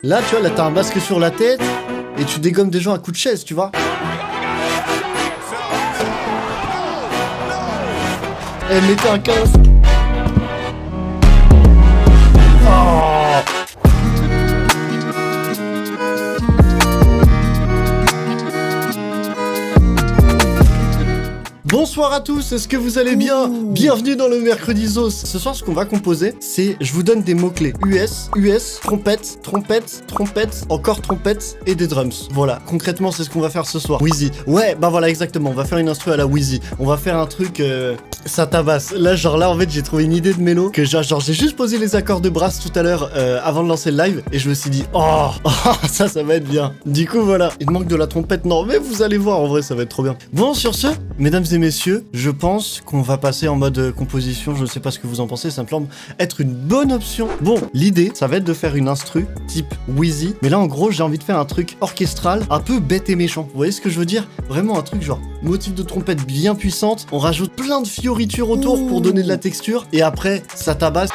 Là, tu vois, là, t'as un masque sur la tête et tu dégommes des gens à coups de chaise, tu vois. Eh, mettez un casque. Oh. Bonsoir à tous, est-ce que vous allez bien? Bienvenue dans le Mercredi Zos. Ce soir, ce qu'on va composer, c'est, je vous donne des mots-clés. US, trompette, encore trompette et des drums. Voilà, concrètement, c'est ce qu'on va faire ce soir. Wheezy. Ouais, bah voilà, exactement, on va faire une instru à la Wheezy. On va faire un truc, ça tabasse. Là, en fait, j'ai trouvé une idée de mélo que j'ai juste posé les accords de brass tout à l'heure avant de lancer le live et je me suis dit, ça va être bien. Du coup, voilà. Il manque de la trompette, non, mais vous allez voir, en vrai, ça va être trop bien. Bon, sur ce, mesdames et messieurs, je pense qu'on va passer en mode composition, je ne sais pas ce que vous en pensez, ça me semble être une bonne option. Bon, l'idée, ça va être de faire une instru type Wheezy, mais là en gros j'ai envie de faire un truc orchestral, un peu bête et méchant, vous voyez ce que je veux dire? Vraiment un truc genre motif de trompette bien puissante, on rajoute plein de fioritures autour pour donner de la texture, et après ça tabasse.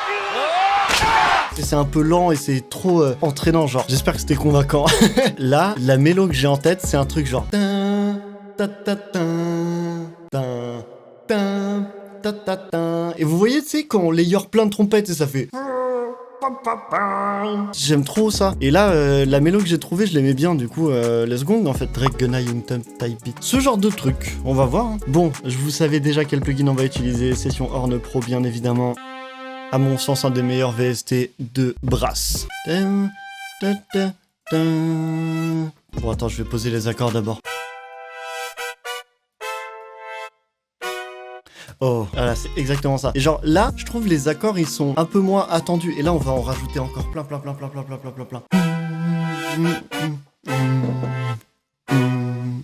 Et c'est un peu lent et c'est trop entraînant, genre. J'espère que c'était convaincant. Là, la mélo que j'ai en tête, c'est un truc genre... Et vous voyez, tu sais, quand on layer plein de trompettes et ça fait... J'aime trop ça. Et là, la mélo que j'ai trouvée, je l'aimais bien, du coup, let's go, en fait. Drake, Gunna, Youngtum, Type Beat. Ce genre de truc, on va voir. Hein. Bon, vous savez déjà quel plugin on va utiliser. Session Horn Pro, bien évidemment. À mon sens, un des meilleurs VST de brass. Bon, attends, je vais poser les accords d'abord. Oh, voilà, c'est exactement ça. Et genre, là, je trouve les accords, ils sont un peu moins attendus. Et là, on va en rajouter encore plein.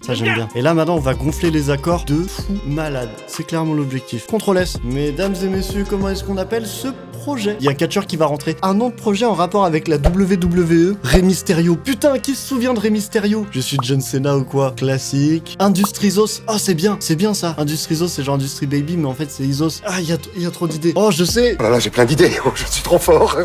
Ça, j'aime bien. Et là, maintenant, on va gonfler les accords de fou malade. C'est clairement l'objectif. Ctrl S. Mesdames et messieurs, comment est-ce qu'on appelle ce projet? Il y a un catcheur qui va rentrer. Un nom de projet en rapport avec la WWE. Rey Mysterio. Putain, qui se souvient de Rey Mysterio? Je suis John Cena ou quoi? Classique. Industrizos. Oh, c'est bien ça. Industrizos, c'est genre Industry Baby, mais en fait, c'est Isos. Ah, il y a trop d'idées. Oh, je sais. Oh là là, j'ai plein d'idées. Oh, je suis trop fort.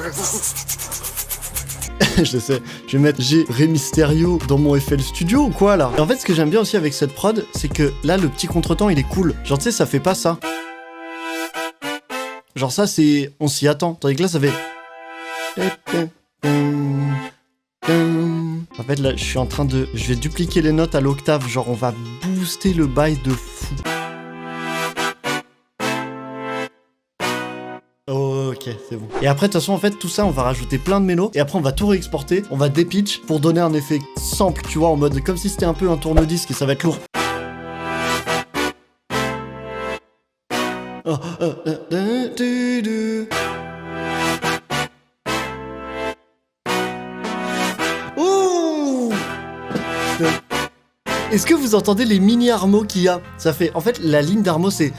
Je sais, je vais mettre Rey Mysterio dans mon FL Studio ou quoi là? Et en fait, ce que j'aime bien aussi avec cette prod, c'est que là, le petit contretemps, il est cool. Genre, tu sais, ça fait pas ça. Genre ça, c'est... On s'y attend. Tandis que là, ça fait... En fait, là, je suis en train de... Je vais dupliquer les notes à l'octave. Genre, on va booster le bail de fou. Ok, c'est bon. Et après, de toute façon, en fait, tout ça, on va rajouter plein de mélos. Et après, on va tout réexporter. On va dépitch pour donner un effet sample, tu vois, en mode comme si c'était un peu un tourne-disque et ça va être lourd. Ouh! Est-ce que vous entendez les mini-armos qu'il y a? Ça fait... En fait, la ligne d'armos, c'est...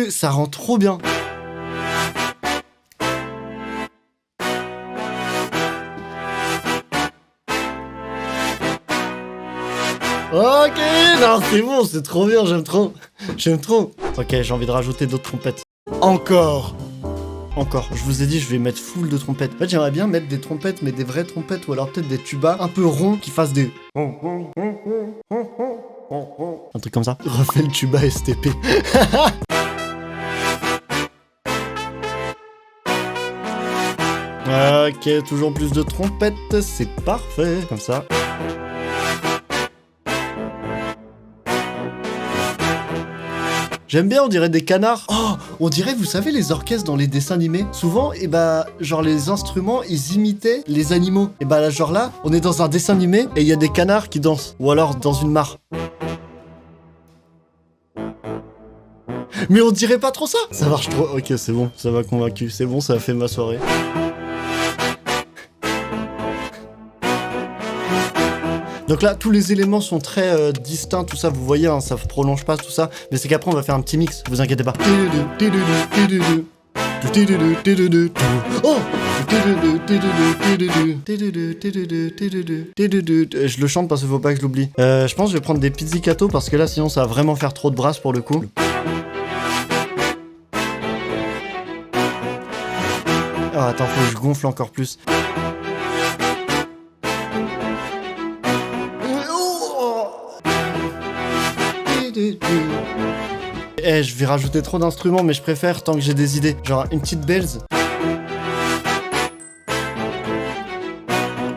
Ça rend trop bien. Ok, non, c'est bon, c'est trop bien, j'aime trop. Ok, j'ai envie de rajouter d'autres trompettes. Encore, je vous ai dit, je vais mettre full de trompettes. En fait, j'aimerais bien mettre des trompettes, mais des vraies trompettes, ou alors peut-être des tubas un peu ronds qui fassent des... Un truc comme ça. Refais le tuba STP. Ok, toujours plus de trompettes, c'est parfait. Comme ça. J'aime bien, on dirait des canards. Oh, on dirait, vous savez, les orchestres dans les dessins animés. Souvent, genre les instruments, ils imitaient les animaux. Là, genre là, on est dans un dessin animé et il y a des canards qui dansent. Ou alors dans une mare. Mais on dirait pas trop ça. Ça marche trop. Ok, c'est bon, ça m'a convaincu. C'est bon, ça a fait ma soirée. Donc là, tous les éléments sont très distincts, tout ça, vous voyez, hein, ça ne prolonge pas tout ça. Mais c'est qu'après, on va faire un petit mix, vous inquiétez pas. Oh! Je le chante parce qu'il faut pas que je l'oublie. Je pense que je vais prendre des pizzicato parce que là, sinon, ça va vraiment faire trop de brasse pour le coup. Ah, attends, faut que je gonfle encore plus. Eh, je vais rajouter trop d'instruments, mais je préfère tant que j'ai des idées. Genre une petite bells.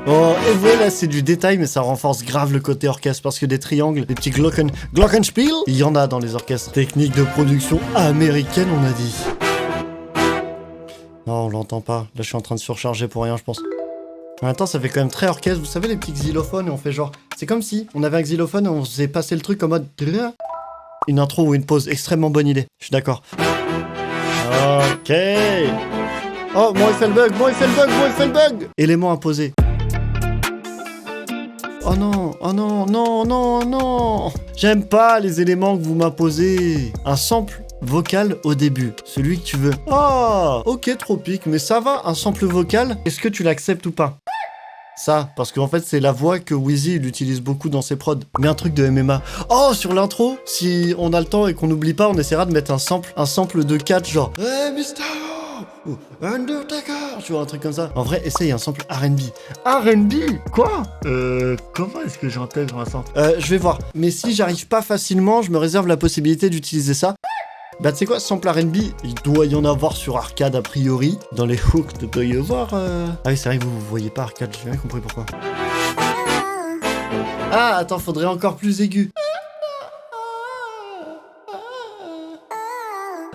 Oh, et voilà, c'est du détail, mais ça renforce grave le côté orchestre, parce que des triangles, des petits glockenspiel, il y en a dans les orchestres. Technique de production américaine, on a dit. Non, on l'entend pas. Là, je suis en train de surcharger pour rien, je pense. En même temps, ça fait quand même très orchestre. Vous savez, les petits xylophones, et on fait genre... C'est comme si on avait un xylophone et on faisait passer le truc en mode... Une intro ou une pause. Extrêmement bonne idée. Je suis d'accord. Ok. Oh, mon effet le bug. Élément imposé. Oh non, oh non, non, non, non. J'aime pas les éléments que vous m'imposez. Un sample vocal au début, celui que tu veux. Oh, ok, Tropique, mais ça va, un sample vocal, est-ce que tu l'acceptes ou pas? Ça, parce qu'en fait, c'est la voix que Wheezy il utilise beaucoup dans ses prods. Mais un truc de MMA. Oh, sur l'intro, si on a le temps et qu'on n'oublie pas, on essaiera de mettre un sample de catch, genre Hey Mysterio ou Undertaker, tu vois, un truc comme ça. En vrai, essaye un sample R&B. R&B? Quoi? Comment est-ce que j'intègre un sample? Je vais voir. Mais si j'arrive pas facilement, je me réserve la possibilité d'utiliser ça. Bah tu sais quoi, sample R&B, il doit y en avoir sur Arcade a priori. Dans les hooks, il doit y avoir... Ah oui, c'est vrai que vous voyez pas Arcade, j'ai bien compris pourquoi. Ah, attends, faudrait encore plus aigu.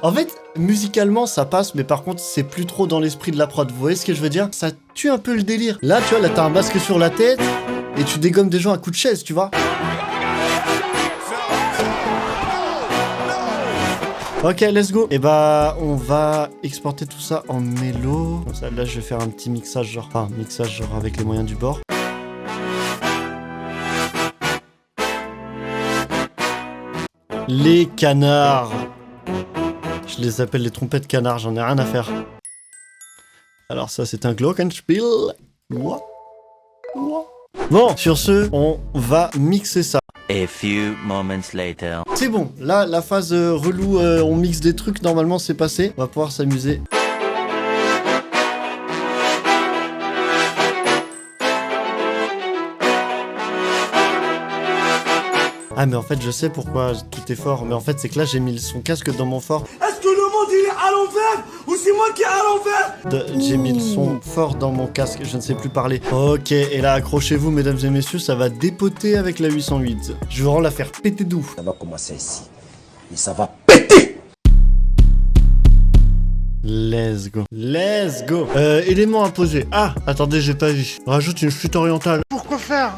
En fait, musicalement, ça passe, mais par contre, c'est plus trop dans l'esprit de la prod. Vous voyez ce que je veux dire? Ça tue un peu le délire. Là, tu vois, là, t'as un masque sur la tête, et tu dégommes des gens à coups de chaise, tu vois. Ok, let's go. Et bah, on va exporter tout ça en mélo. Comme ça, là, je vais faire un petit mixage genre... Enfin, mixage genre avec les moyens du bord. Les canards. Je les appelle les trompettes canards, j'en ai rien à faire. Alors ça, c'est un glockenspiel. Bon, sur ce, on va mixer ça. A few moments later. C'est bon, là, la phase relou, on mixe des trucs, normalement c'est passé. On va pouvoir s'amuser. Ah mais en fait je sais pourquoi tout est fort, mais en fait c'est que là j'ai mis son casque dans mon fort. Est-ce que le monde il est à l'envers ou c'est moi qui est à l'envers? J'ai mis le son fort dans mon casque, je ne sais plus parler. Ok, et là accrochez-vous mesdames et messieurs, ça va dépoter avec la 808. Je vais vraiment la faire péter d'ouf. Ça va commencer ici et ça va péter. Let's go. Let's go. Élément imposé. Ah, attendez, j'ai pas vu. Rajoute une flûte orientale. Pourquoi faire?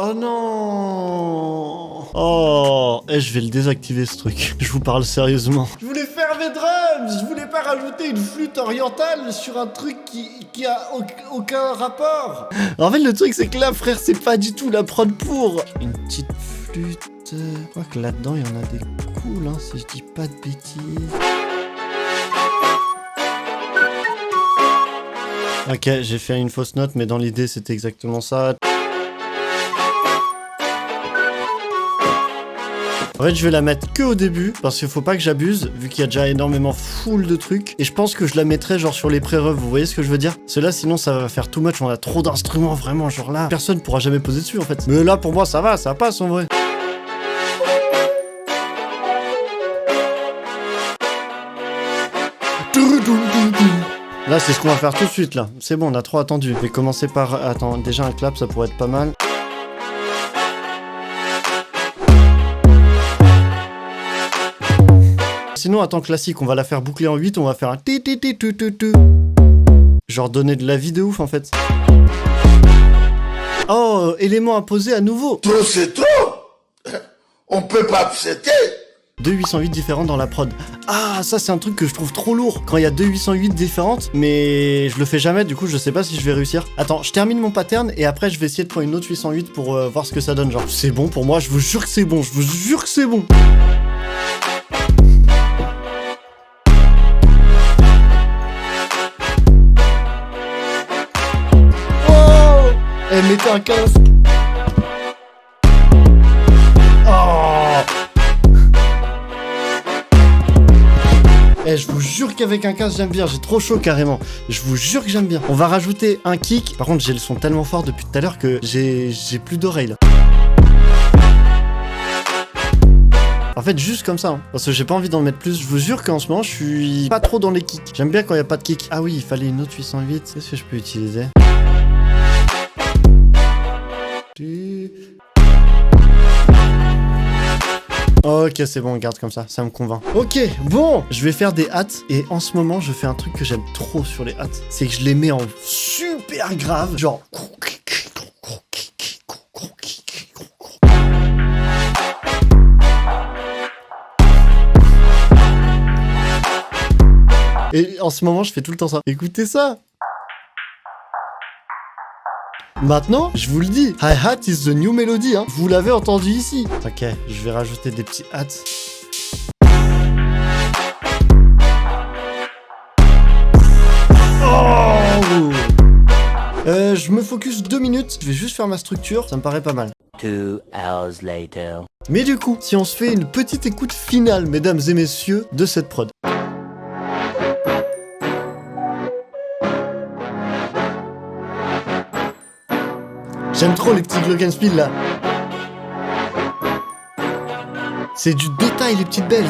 Oh non. Oh, je vais le désactiver ce truc. Je vous parle sérieusement. Je voulais faire mes drums. Je voulais pas rajouter une flûte orientale sur un truc qui a aucun rapport. En fait, le truc c'est que là, frère, c'est pas du tout la prod pour. Une petite flûte. Je crois que là-dedans, il y en a des cools, hein, si je dis pas de bêtises. Ok, j'ai fait une fausse note, mais dans l'idée, c'était exactement ça. En fait, je vais la mettre que au début, parce qu'il faut pas que j'abuse, vu qu'il y a déjà énormément full de trucs. Et je pense que je la mettrai genre sur les pré-refs, vous voyez ce que je veux dire? Cela, sinon, ça va faire too much, on a trop d'instruments, vraiment, genre là, personne pourra jamais poser dessus, en fait. Mais là, pour moi, ça va, ça passe, en vrai. Là, c'est ce qu'on va faire tout de suite, là. C'est bon, on a trop attendu. Je vais commencer par... Attends, déjà un clap, ça pourrait être pas mal. Sinon, attends, classique, on va la faire boucler en 8, on va faire un ti-ti-ti-tu-tu-tu. Genre donner de la vie de ouf, en fait. Oh, élément imposé à nouveau. Trop c'est trop. On peut pas accepter. Deux 808 différentes dans la prod. Ah, ça c'est un truc que je trouve trop lourd. Quand il y a deux 808 différentes, mais je le fais jamais, du coup je sais pas si je vais réussir. Attends, je termine mon pattern et après je vais essayer de prendre une autre 808 pour voir ce que ça donne. Genre, c'est bon pour moi, je vous jure que c'est bon, je vous jure que c'est bon. Oh, mettez un casque. Je vous jure jure qu'avec un casque j'aime bien, j'ai trop chaud carrément. Je vous jure que j'aime bien. On va rajouter un kick. Par contre j'ai le son tellement fort depuis tout à l'heure que j'ai plus d'oreilles là. En fait, juste comme ça, hein, parce que j'ai pas envie d'en mettre plus. Je vous jure qu'en ce moment, je suis pas trop dans les kicks. J'aime bien quand il y a pas de kick. Ah oui, il fallait une autre 808. Qu'est-ce que je peux utiliser? Ok, c'est bon, on garde comme ça me convainc. Ok, bon, je vais faire des hats. Et en ce moment, je fais un truc que j'aime trop sur les hats. C'est que je les mets en super grave. Genre... Et en ce moment, je fais tout le temps ça. Écoutez ça. Maintenant, je vous le dis, hi-hat is the new melody, hein. Vous l'avez entendu ici. Ok, je vais rajouter des petits hats. Oh, je me focus 2 minutes. Je vais juste faire ma structure. Ça me paraît pas mal. 2 hours later. Mais du coup, si on se fait une petite écoute finale, mesdames et messieurs, de cette prod. J'aime trop les petits glockenspiel là. C'est du détail les petites bells.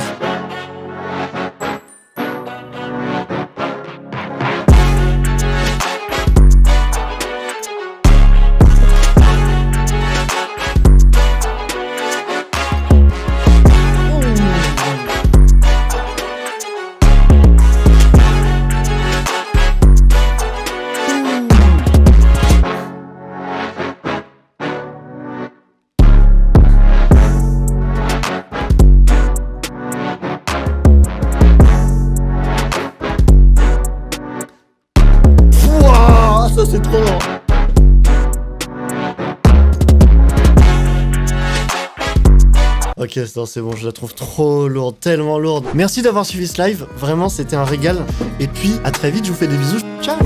Ça c'est trop long. Ok, c'est bon, je la trouve trop lourde, tellement lourde. Merci d'avoir suivi ce live, vraiment c'était un régal. Et puis, à très vite, je vous fais des bisous. Ciao.